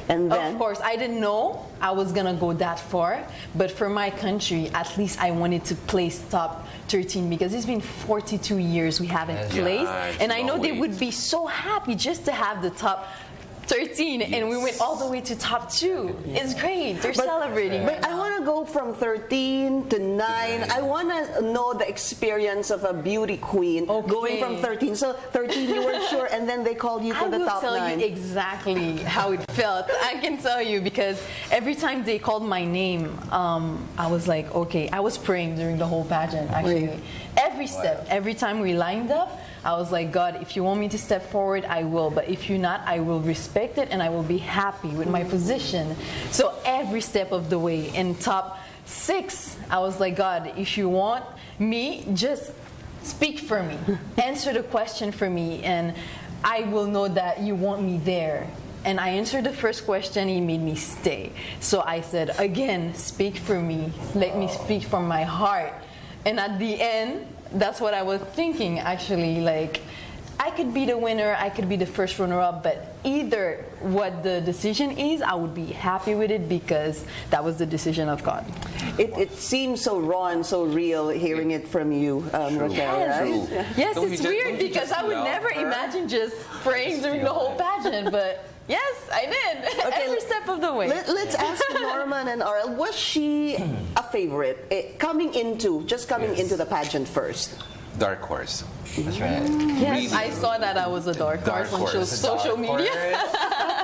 And then, of course, I didn't know I was gonna go that far, but for my country, at least I wanted to place top 13 because it's been 42 years we haven't placed, and I know they would be so happy just to have the top 13, and we went all the way to top 2. It's great. They're celebrating. But I want to go from 13 to 9. I want to know the experience of a beauty queen going from 13. So 13, you were sure, and then they called you to the top 9. I will tell you exactly how it felt. I can tell you because every time they called my name, I was like, okay. I was praying during the whole pageant, actually. Really? Every step, every time we lined up, I was like, God, if you want me to step forward, I will. But if you're not, I will respect it and I will be happy with my position. So every step of the way, in top 6, I was like, God, if you want me, just speak for me. Answer the question for me, and I will know that you want me there. And I answered the first question, he made me stay. So I said, again, speak for me. Let me speak from my heart. And at the end, that's what I was thinking, actually. Like, I could be the winner, I could be the first runner-up, but either what the decision is, I would be happy with it because that was the decision of God. It seems so raw and so real hearing it from you, Raquel, right? Yes, it's weird because I would never imagine just praying during the whole pageant, but yes, I did. Okay, every step of the way. Let's ask Norman and Aurel, was she a favorite coming into the pageant first? Dark horse. That's right. Yes, really? I saw that I was a dark horse on social media.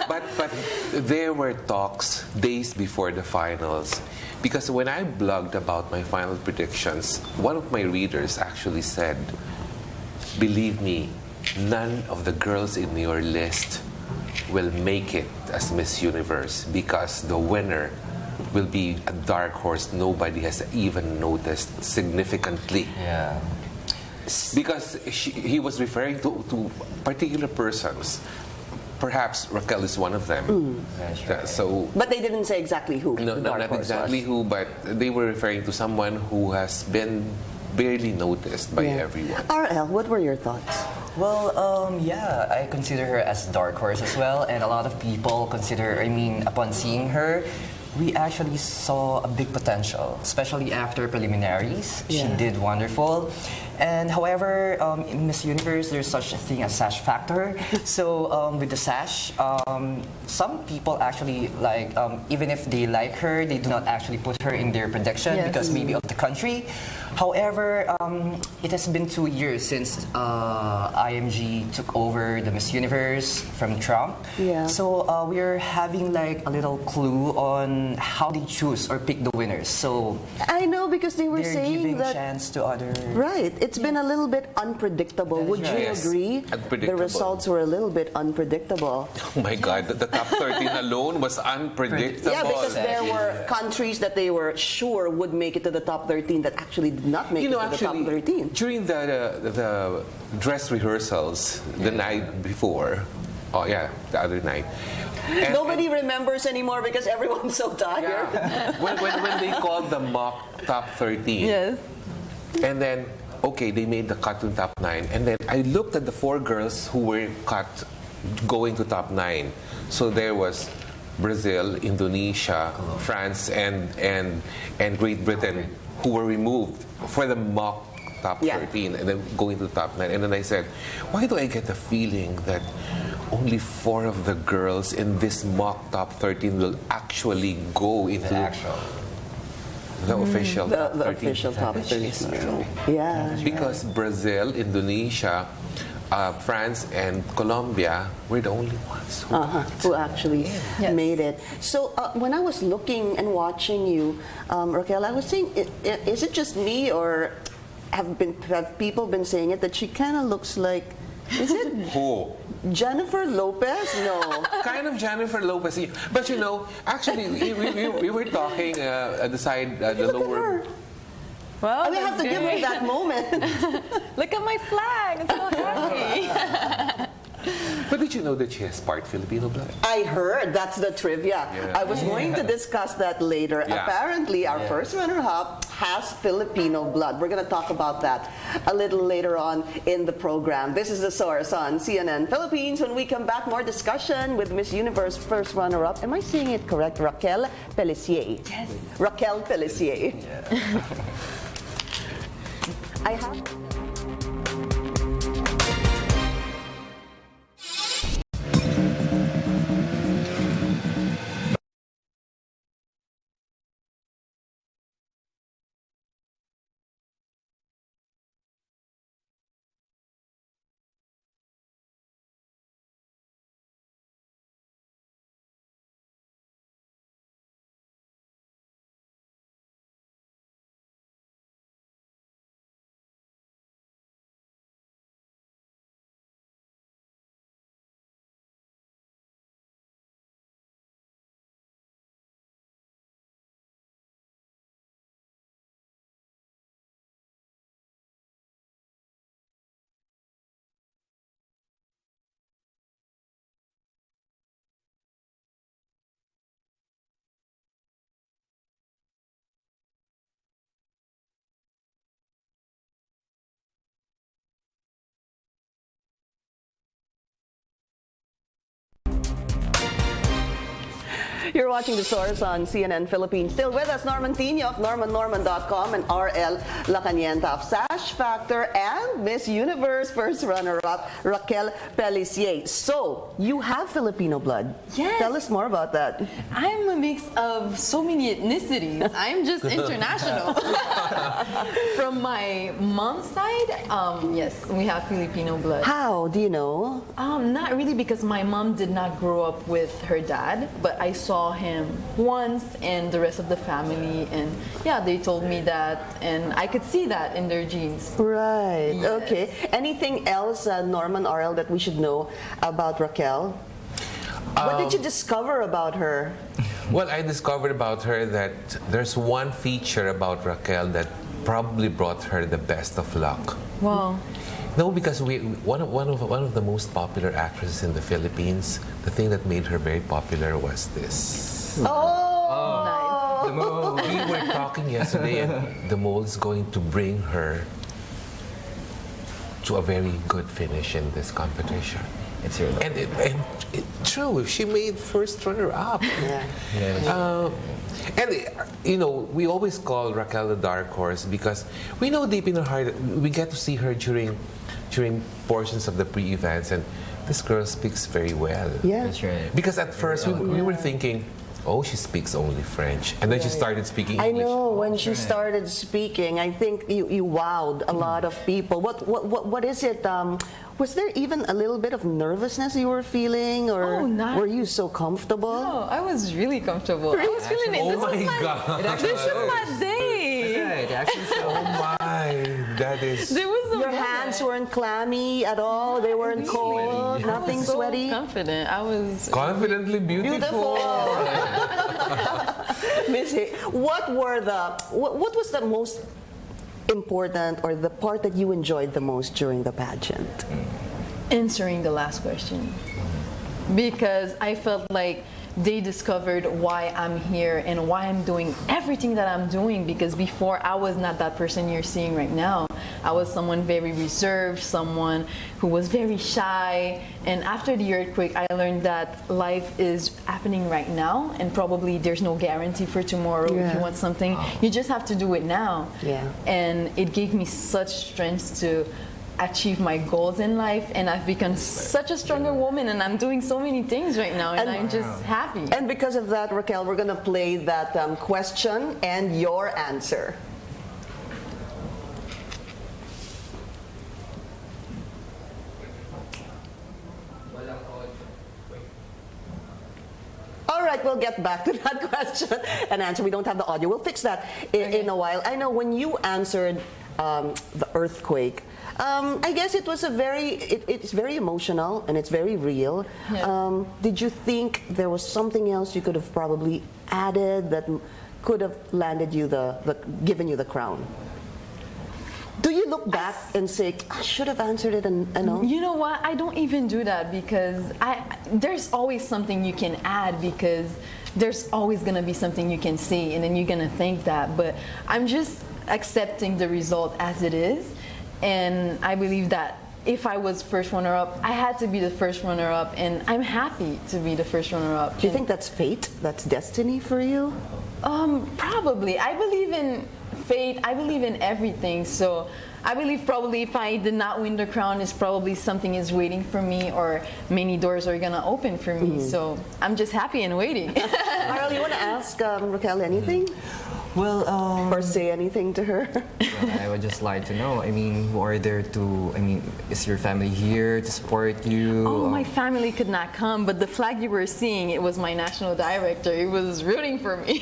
but there were talks days before the finals. Because when I blogged about my final predictions, one of my readers actually said, believe me, none of the girls in your list will make it as Miss Universe because the winner will be a dark horse nobody has even noticed significantly. Yeah. Because he was referring to particular persons. Perhaps Raquel is one of them. Right. So, but they didn't say exactly who. No, not exactly who, but they were referring to someone who has been barely noticed by everyone. RL, what were your thoughts? Well, yeah, I consider her as dark horse as well, and a lot of people consider, upon seeing her, we actually saw a big potential, especially after preliminaries. She did wonderful. And however, in Miss Universe, there's such a thing as sash factor. So with the sash, some people actually like, even if they like her, they do not actually put her in their prediction because maybe of the country. However, it has been 2 years since IMG took over the Miss Universe from Trump. Yeah. So we're having like a little clue on how they choose or pick the winners. So I know because they were saying giving that chance to other. Right. It's been a little bit unpredictable. Would you agree? The results were a little bit unpredictable. Oh my God, the top 13 alone was unpredictable. Yeah, because there were countries that they were sure would make it to the top 13 that actually did not make it to the top 13. During the dress rehearsals the night before, the other night. Nobody remembers anymore because everyone's so tired. Yeah. when they called the mock top 13. Yes. And then, they made the cut to top 9. And then I looked at the 4 girls who were cut going to top 9. So there was Brazil, Indonesia, France, and Great Britain who were removed for the mock top 13 and then going to the top 9. And then I said, why do I get the feeling that only 4 of the girls in this mock top 13 will actually go into the official top 13? Official top 13. Yeah. Because Brazil, Indonesia, France, and Colombia were the only ones who actually made it. So when I was looking and watching you, Raquel, I was saying, is it just me or have people been saying it that she kind of looks like, is it who? Jennifer Lopez? No. Kind of Jennifer Lopez. But actually, we were talking at the side, the lower. Well, we have to give her that moment. Look at my flag. It's so happy. But did you know that she has part Filipino blood? I heard, that's the trivia. Yeah. I was going to discuss that later. Yeah. Apparently, our first runner-up has Filipino blood. We're going to talk about that a little later on in the program. This is The Source on CNN Philippines. When we come back, more discussion with Miss Universe first runner-up. Am I saying it correct? Raquel Pelissier. Yes. Raquel Pelissier. Yeah. I have... You're watching The Source on CNN Philippines. Still with us, Norman Tino of normannorman.com and RL Lacanienta of Sash Factor and Miss Universe first runner-up Raquel Pelissier. So, you have Filipino blood. Yes. Tell us more about that. I'm a mix of so many ethnicities. I'm just international. From my mom's side, yes, we have Filipino blood. How? Do you know? Not really, because my mom did not grow up with her dad, but I saw him once and the rest of the family, and yeah, they told me that, and I could see that in their genes. Right. Yes. Okay. Anything else, Norman, RL, that we should know about Raquel? What did you discover about her? Well, I discovered about her that there's one feature about Raquel that probably brought her the best of luck. Wow. No, because one of the most popular actresses in the Philippines, the thing that made her very popular was this. Oh! The move. We were talking yesterday, and the mold's going to bring her to a very good finish in this competition. It's your luck. True, she made first runner-up. Yeah. Yeah. You know, we always call Raquel the dark horse because we know deep in her heart we get to see her during portions of the pre-events, and this girl speaks very well. Yeah. That's right. Because at first we were thinking, oh, she speaks only French, and then she started speaking I English. know, when she started speaking, I think you wowed a lot of people. What is it? Was there even a little bit of nervousness you were feeling, or Oh, not- were you so comfortable? Oh, I was really comfortable. I was feeling it. Oh This my was God! This was my day. Right, actually. Oh my, that is. There was a Your moment. hands weren't clammy at all. They weren't cold. Nothing I was so sweaty. confident. I was Confidently beautiful. Missy, what was the most important, or the part that you enjoyed the most during the pageant? answering the last question, because I felt like they discovered why I'm here and why I'm doing everything that I'm doing, because before I was not that person you're seeing right now. I was someone very reserved, someone who was very shy, and after the earthquake I learned that life is happening right now, and probably there's no guarantee for tomorrow. If you want something, you just have to do it now. And it gave me such strength to achieve my goals in life, and I've become such a stronger woman, and I'm doing so many things right now, and I'm just happy. And because of that, Raquel, we're going to play that question and your answer. All right, we'll get back to that question and answer. We don't have the audio. We'll fix that in a while. I know when you answered the earthquake, I guess it was it's very emotional and it's very real. Yeah. Did you think there was something else you could have probably added that could have landed you given you the crown? Do you look back and say, I should have answered it and no? You know what? I don't even do that because there's always something you can add because there's always gonna be something you can see and then you're gonna think that. But I'm just accepting the result as it is, and I believe that if I was first runner-up, I had to be the first runner-up, and I'm happy to be the first runner-up. Do you think that's fate? That's destiny for you? Probably. I believe in fate. I believe in everything. So I believe probably if I did not win the crown, is probably something is waiting for me, or many doors are gonna open for me. So I'm just happy and waiting. Arl, you want to ask Raquel anything? Well, Or say anything to her? I would just like to know, I mean, who are there to, I mean, is your family here to support you? Oh, my family could not come, but the flag you were seeing, it was my national director. He was rooting for me.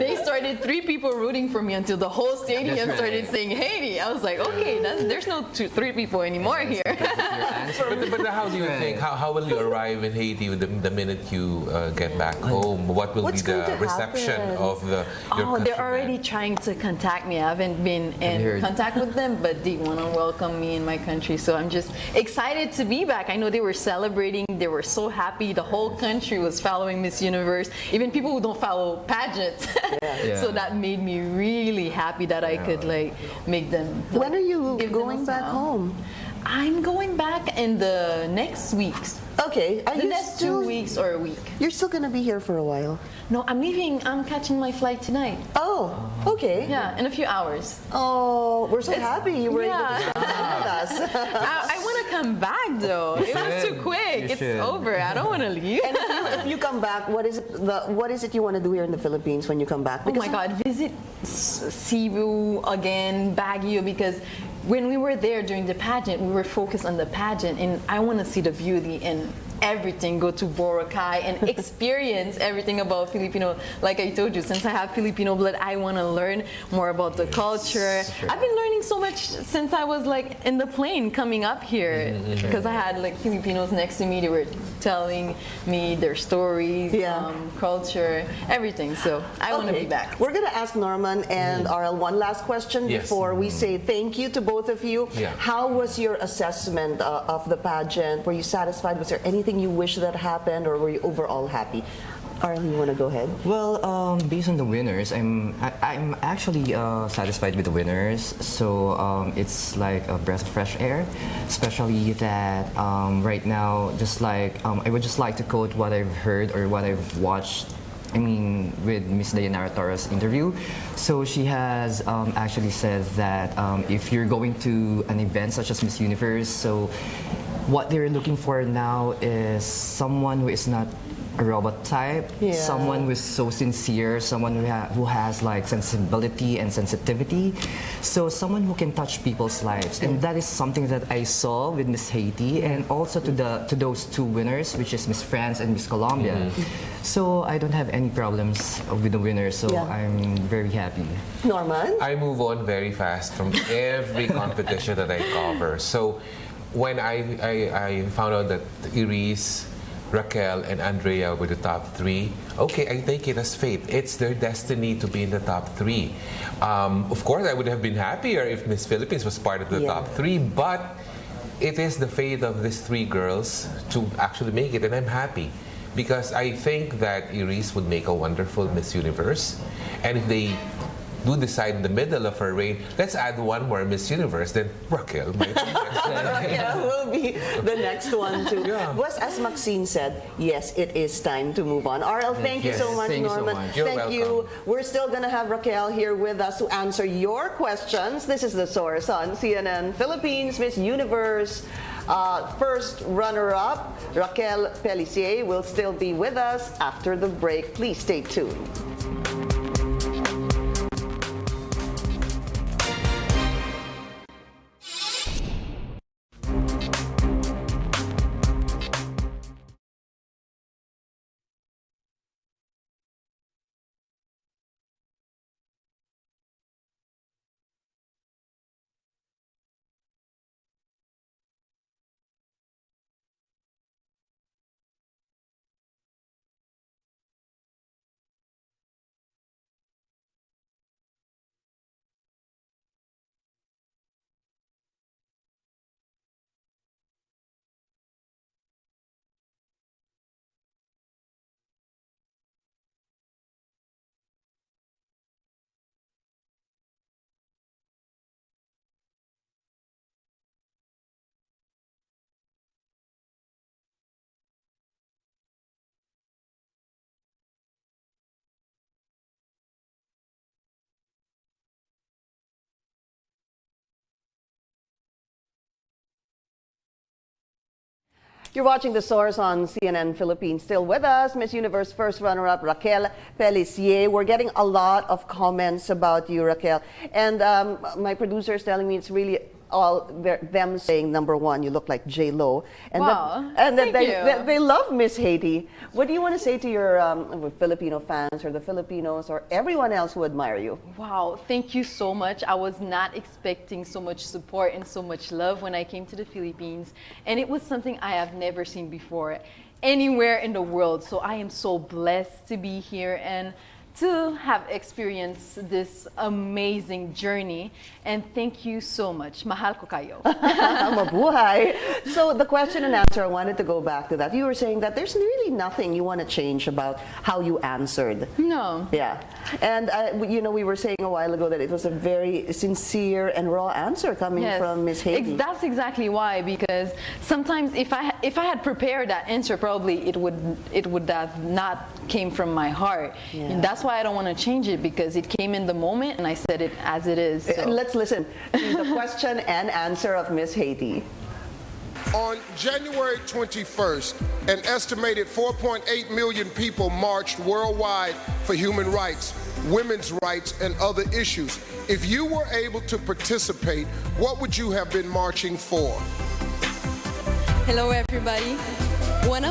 They started 3 people rooting for me until the whole stadium started saying Haiti. I was like, okay, there's no 3 people anymore here. But how do you think? How will you arrive in Haiti the minute you get back home? What will What's be going the to reception happen? of your They're countrymen? already trying to contact me. I haven't been in contact with them, but they want to welcome me in my country. So I'm just excited to be back. I know they were celebrating. They were so happy. The whole country was following Miss Universe. Even people who don't follow pageants. So that made me really happy that I could like make them. When are you give them going a back smile. home? I'm going back in the next weeks. Okay. Are The you next still, 2 weeks or a week. You're still going to be here for a while? No, I'm leaving. I'm catching my flight tonight. Oh, okay. Yeah, in a few hours. Oh, we're so happy you were able yeah. to spend with us. I want to come back though. It was too quick. It's over. I don't want to leave. And if you come back, what is it you want to do here in the Philippines when you come back? Oh my God, visit Cebu again, Baguio, because when we were there during the pageant, we were focused on the pageant, and I want to see the beauty and everything. Go to Boracay and experience everything about Filipino. Like I told you, since I have Filipino blood, I want to learn more about the culture. I've been learning so much since I was like in the plane coming up here, because I had like Filipinos next to me. They were telling me their stories, culture, everything. So I want to be back. We're going to ask Norman and RL one last question before we say thank you to both of you. How was your assessment of the pageant? Were you satisfied? Was there anything you wish that happened, or were you overall happy? RL, you want to go ahead? Well, based on the winners, I'm actually satisfied with the winners. So it's like a breath of fresh air, especially that right now, just like I would just like to quote what I've heard or what I've watched. I mean, with Miss Dayanara Torres' interview. So she has actually said that if you're going to an event such as Miss Universe, so what they're looking for now is someone who is not a robot type, someone who is so sincere, someone who has like sensibility and sensitivity, so someone who can touch people's lives, and that is something that I saw with Miss Haiti, and also to those 2 winners, which is Miss France and Miss Colombia. So I don't have any problems with the winners, so I'm very happy. Norman? I move on very fast from every competition that I cover. So when I found out that Iris, Raquel, and Andrea were the top 3, okay, I take it as fate. It's their destiny to be in the top 3. Of course, I would have been happier if Miss Philippines was part of the top 3, but it is the fate of these 3 girls to actually make it, and I'm happy. Because I think that Iris would make a wonderful Miss Universe. And if they do decide in the middle of her reign, let's add one more Miss Universe, then Raquel might be next. Raquel will be the next one too. Was as Maxine said, yes, it is time to move on. RL, thank you so much, thank you so Norman. much. You're Thank you. welcome. We're still going to have Raquel here with us to answer your questions. This is The Source on CNN Philippines Miss Universe. First runner-up, Raquel Pelissier, will still be with us after the break. Please stay tuned. You're watching The Source on CNN Philippines. Still with us, Miss Universe first runner-up Raquel Pelissier. We're getting a lot of comments about you, Raquel. And my producer is telling me it's really all them saying, number one, you look like J-Lo. And wow, and thank you. they love Miss Haiti. What do you want to say to your Filipino fans or the Filipinos or everyone else who admire you? Wow, thank you so much. I was not expecting so much support and so much love when I came to the Philippines. And it was something I have never seen before anywhere in the world. So I am so blessed to be here and to have experienced this amazing journey. And thank you so much. Mahal ko kayo. Mabuhay. So the question and answer, I wanted to go back to that. You were saying that there's really nothing you want to change about how you answered. No. Yeah. And, you know, we were saying a while ago that it was a very sincere and raw answer coming from Miss Haiti. That's exactly why, because sometimes if I had prepared that answer, probably it would have not came from my heart. Yeah. And that's why I don't want to change it, because it came in the moment and I said it as it is. So. Let's listen to the question and answer of Miss Haiti. On January 21st, an estimated 4.8 million people marched worldwide for human rights, women's rights, and other issues. If you were able to participate, what would you have been marching for? Hello, everybody. One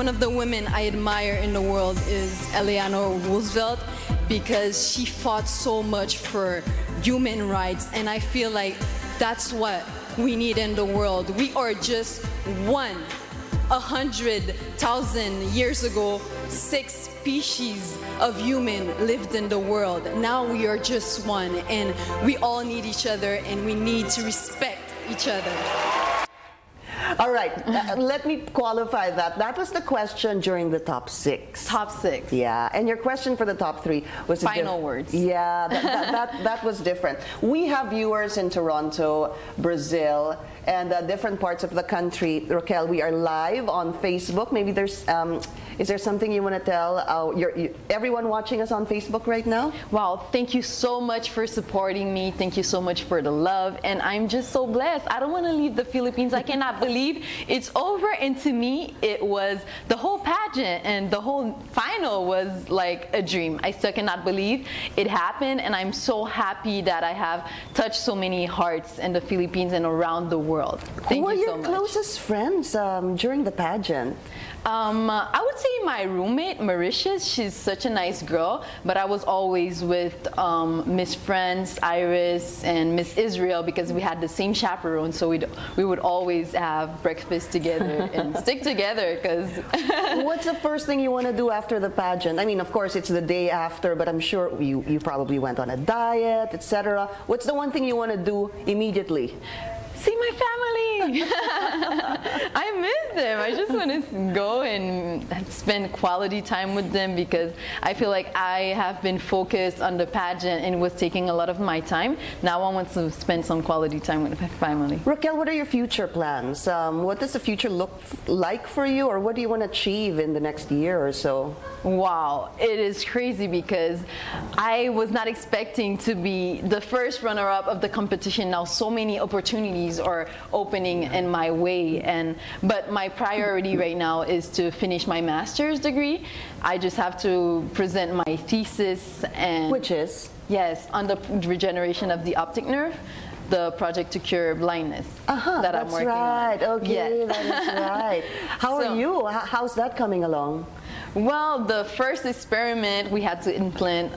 of the women I admire in the world is Eleanor Roosevelt, because she fought so much for human rights, and I feel like that's what we need in the world. We are just 100,000 years ago, 6 species of human lived in the world. Now we are just one, and we all need each other, and we need to respect each other. All right, let me qualify that. That was the question during the top 6. Top 6. Yeah, and your question for the top 3 was final words. Yeah, that was different. We have viewers in Toronto, Brazil, and different parts of the country. Raquel, we are live on Facebook. Maybe there's is there something you want to tell everyone watching us on Facebook right now? Wow, thank you so much for supporting me. Thank you so much for the love. And I'm just so blessed. I don't want to leave the Philippines. I cannot believe it's over. And to me, it was the whole pageant and the whole final was like a dream. I still cannot believe it happened. And I'm so happy that I have touched so many hearts in the Philippines and around the world. Thank Who you so were much. your closest friends during the pageant? I would say my roommate, Mauritius. She's such a nice girl, but I was always with Miss Friends, Iris, and Miss Israel, because we had the same chaperone, so we would always have breakfast together and stick together. Because What's the first thing you want to do after the pageant? I mean, of course, it's the day after, but I'm sure you probably went on a diet, etc. What's the one thing you want to do immediately? see my family. I miss them. I just want to go and spend quality time with them, because I feel like I have been focused on the pageant and it was taking a lot of my time. Now I want to spend some quality time with my family. Raquel, what are your future plans? What does the future look like for you, or what do you want to achieve in the next year or so? Wow, it is crazy because I was not expecting to be the first runner-up of the competition. Now so many opportunities are opening in my way, but my priority right now is to finish my master's degree. I just have to present my thesis, and Which is? yes, on the regeneration of the optic nerve, the project to cure blindness that I'm working right. on. Okay, Yes. that is right. How are So- you? How's that coming along? Well, the first experiment, we had to implant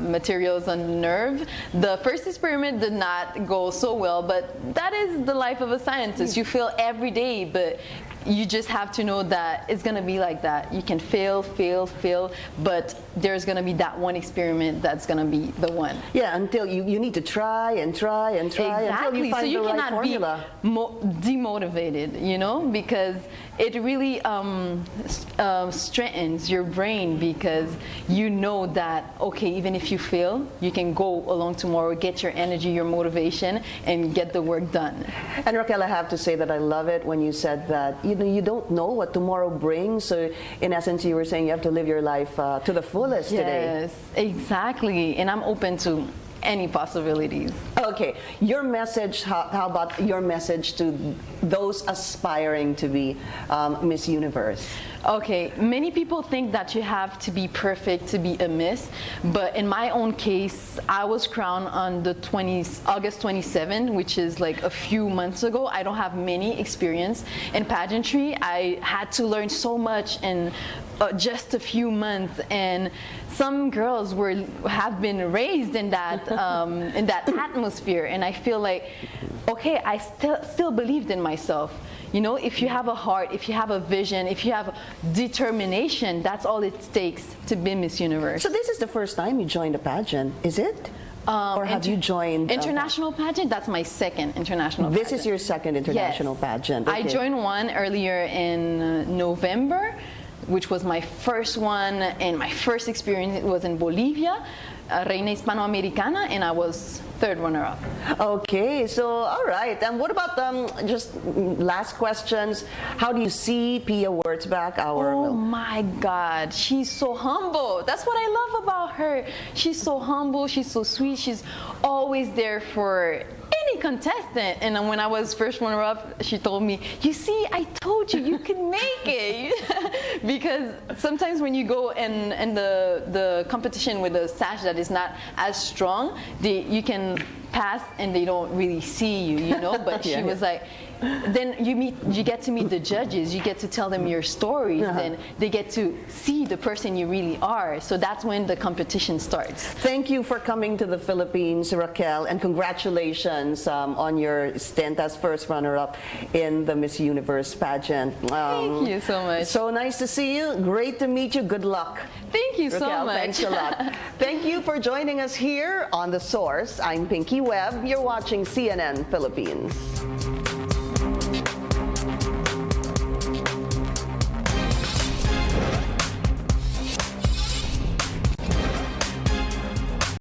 materials on the nerve. The first experiment did not go so well, but that is the life of a scientist. You fail every day, but you just have to know that it's going to be like that. You can fail, but there's going to be that one experiment that's going to be the one. Yeah, until you need to try and try and try until you find so you the right cannot formula. be demotivated, you know, because it really strengthens your brain, because you know that, okay, even if you fail, you can go along tomorrow, get your energy, your motivation, and get the work done. And Raquel, I have to say that I love it when you said that you don't know what tomorrow brings. So in essence, you were saying you have to live your life to the fullest today. Yes, exactly. And I'm open to any possibilities. Okay, your message, how about your message to those aspiring to be Miss Universe? Okay, many people think that you have to be perfect to be a Miss, but in my own case, I was crowned on the August 27th, which is like a few months ago. I don't have many experience in pageantry. I had to learn so much in just a few months, and some girls have been raised in that atmosphere, and I feel like, okay, I still believed in myself. You know, if you have a heart, if you have a vision, if you have determination, that's all it takes to be Miss Universe. So this is the first time you joined a pageant, is it? Or have you joined international pageant? That's my second international pageant. This is your second international pageant. Okay. I joined one earlier in November, which was my first one, and my first experience was in Bolivia, Reina Hispanoamericana, and I was third runner-up. Okay, so all right. And what about just last questions? How do you see Pia Wurtzbach? Oh my God, she's so humble. That's what I love about her. She's so humble. She's so sweet. She's always there for any contestant. And when I was first runner-up, she told me, "You see, I told you you can make it." Because sometimes when you go in the competition with a sash that is not as strong, you can pass and they don't really see you, you know. But she was like, then you get to meet the judges, you get to tell them your stories, and they get to see the person you really are. So that's when the competition starts. Thank you for coming to the Philippines, Raquel, and congratulations on your stint as first runner-up in the Miss Universe pageant. Thank you so much. So nice to see you. Great to meet you. Good luck. Thank you Raquel, so much. Thanks a lot. Thank you for joining us here on The Source. I'm Pinky Webb. You're watching CNN Philippines.